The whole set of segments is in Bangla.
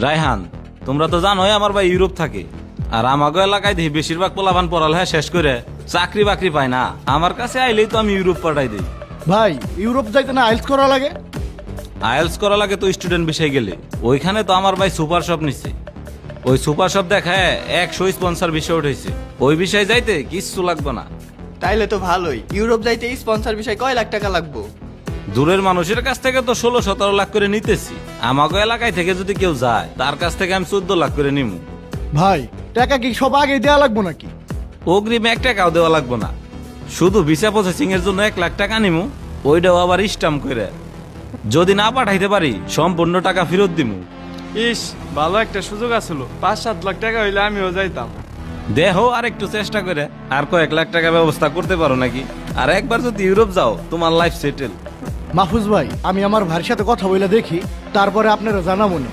রায়হান, তোমরা তো জানোই আমার ভাই ইউরোপ থাকে। আর আমাগো এলাকায় দেখি বেশিরভাগ পোলাপান পড়ালেখা শেষ করে চাকরি বাকরি পায় না। আমার কাছে আইলেই তো আমি ইউরোপ পাঠাই দিই। ভাই ইউরোপ যাইতে না আইলস করা লাগে? আইএলস করা লাগে তো স্টুডেন্ট বিষয় গেলে। ওইখানে তো আমার ভাই সুপার শপ নিচ্ছে। ওই সুপার শপ দেখায় 100 স্পন্সর বিষয় উঠেছে। ওই বিষয়ে যাইতে কিচ্ছু লাগবে না। তাইলে তো ভালোই। ইউরোপ যাইতে স্পন্সর বিষয় কয় লাখ টাকা লাগবো? দূরের মানুষের কাছ থেকে তো 16-17 লাখ করে নিতেছি। আমাগো এলাকায় থেকে যদি কেউ যায় তার কাছ থেকে আমি 14 লাখ করে নিমু। ভাই টাকা কি সব আগে দেওয়া লাগবো নাকি? অগ্রিম 1 টাকাও দেওয়া লাগবে না। শুধু ভিসা প্রসেসিং এর জন্য 1 লাখ টাকা নিমু। ওইটাও আবার স্টাম্প করে। যদি না পাঠাইতে পারি সম্পূর্ণ টাকা ফেরত দিমু। ইস, ভালো একটা সুযোগ আসলো। 5-7 লাখ টাকা হইলে আমিও যাইতাম। দেখো আর একটু চেষ্টা করে আর কয়েক লাখ টাকা ব্যবস্থা করতে পারো নাকি। আর একবার যদি ইউরোপ যাও তোমার লাইফ সেটেল। মাহফুজ ভাই, আমি আমার ভাইয়ের সাথে কথা বলে দেখি, তারপরে আপনারা জানাবো না।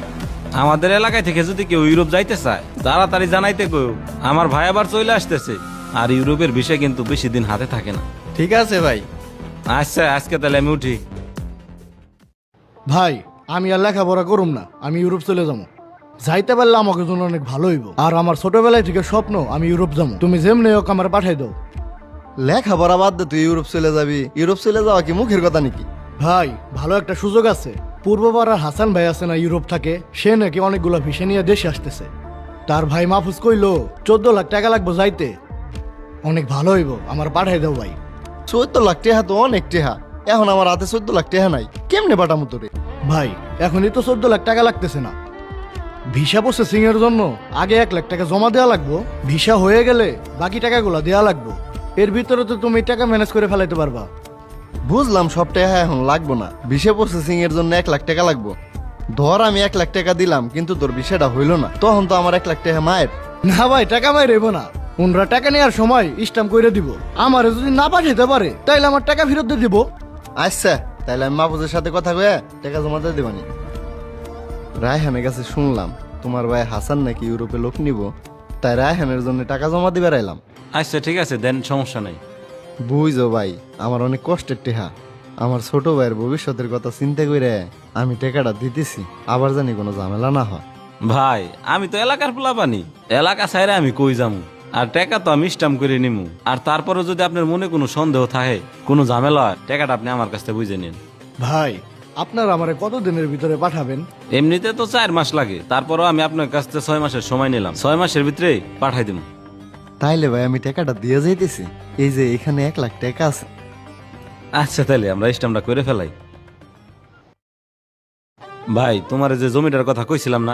আমাদের এলাকায় থেকে যদি কেউ ইউরোপ যাইতে চায় তাড়াতাড়ি জানাইতে কইও। আমার ভাই আবার চলে আসতেছে। আর ইউরোপের বিষয় কিন্তু বেশি দিন হাতে থাকে না। ঠিক আছে ভাই। আচ্ছা, আজকে তাহলে আমি উঠি। ভাই আমি আর লেখাপড়া করুম না, আমি ইউরোপ চলে যাবো। যাইতে পারলে আমাকে জন্য অনেক ভালো হইব। আর আমার ছোটবেলায় থেকে স্বপ্ন আমি ইউরোপ যাবো। তুমি যেমনি হোক আমার পাঠাই দাও। লেখাপড়া বাদ দে, তুই ইউরোপ চলে যাবি। ইউরোপ চলে যাওয়া কি মুখের কথা নাকি? ভাই ভালো একটা সুযোগ আছে। পূর্বপাড়ার হাসান ভাই আছে না, ইউরোপ থাকে। সে নাকি অনেকগুলো ভিসা নিয়ে দেশে আসতেছে। তার ভাই মাহফুজ কইলো 14 লাখ টাকা লাগবে যাইতে। অনেক ভালো হইব, আমার পাঠাই দাও ভাই। 14 লাখ টাকা তো অনেক টাকা। এখন আমার হাতে 14 লাখ টাকা নাই, কেমনে পাঠামু তোরে? ভাই এখনই তো 14 লাখ টাকা লাগতেছে না। ভিসা প্রসেসিং এর জন্য আগে 1 লাখ টাকা জমা দেওয়া লাগবো। ভিসা হয়ে গেলে বাকি টাকাগুলো দেওয়া লাগবো। এর ভিতরে তো তুমি টাকা ম্যানেজ করে ফেলাইতে পারবা। বুঝলাম, সব টাকা এখন লাগবো না। ভিসা প্রসেসিং এর জন্য 1 লাখ টাকা লাগবো। ধর আমি 1 লাখ টাকা দিলাম, কিন্তু তোর ভিসাটা হইলো না, তখন তো আমার 1 লাখ টাকা মায়ের। না ভাই, টাকা মাই রেবো না। ওনরা টাকা নেওয়ার সময় স্ট্যাম্প করে দিব। আমারে যদি না পাঠাইতে পারে তাইলে আমার টাকা ফেরত দিয়ে দিব। আচ্ছা, তাইলে আমি মাহফুজের সাথে কথা কয়ে টাকা জমা দিয়ে দেবানি। রায়হানের কাছে শুনলাম তোমার ভাই হাসান নাকি ইউরোপে লোক নিব, তাই রায়হানের জন্য টাকা জমা দিবে রাইলাম। আচ্ছা ঠিক আছে, দেন, সমস্যা নেই। বুঝো ভাই, আমার অনেক কষ্টের টেহা। আমার ছোট ভাইয়ের ভবিষ্যতের কথা চিন্তা করে আমি টাকাটা দিতেছি, আবার জানি কোনো ঝামেলা না হয়। ভাই আমি তো এলাকার পোলাপানি, এলাকা ছাইরে আমি কই যামু। আর টাকা তো আমি স্টাম্প করে নিমু। আর তারপরে যদি আপনার মনে কোনো সন্দেহ থাকে, কোনো ঝামেলা হয়, টাকাটা আপনি আমার কাছ থেকে বুঝে নিন। ভাই আপনার আমারে কত দিনের ভিতরে পাঠাবেন? এমনিতে তো 4 মাস লাগে, তারপরও আমি আপনার কাছ থেকে 6 মাসের সময় নিলাম। 6 মাসের ভিতরে পাঠাই দিব। তাইলে ভাই আমি টাকাটা দিয়ে যাইতেছি। এই যে এখানে 1 লাখ টাকা আছে। আচ্ছা তাহলে আমরা স্টাম্পটা করে ফেলাই। ভাই তোমার যে জমিটার কথা কইছিলাম না,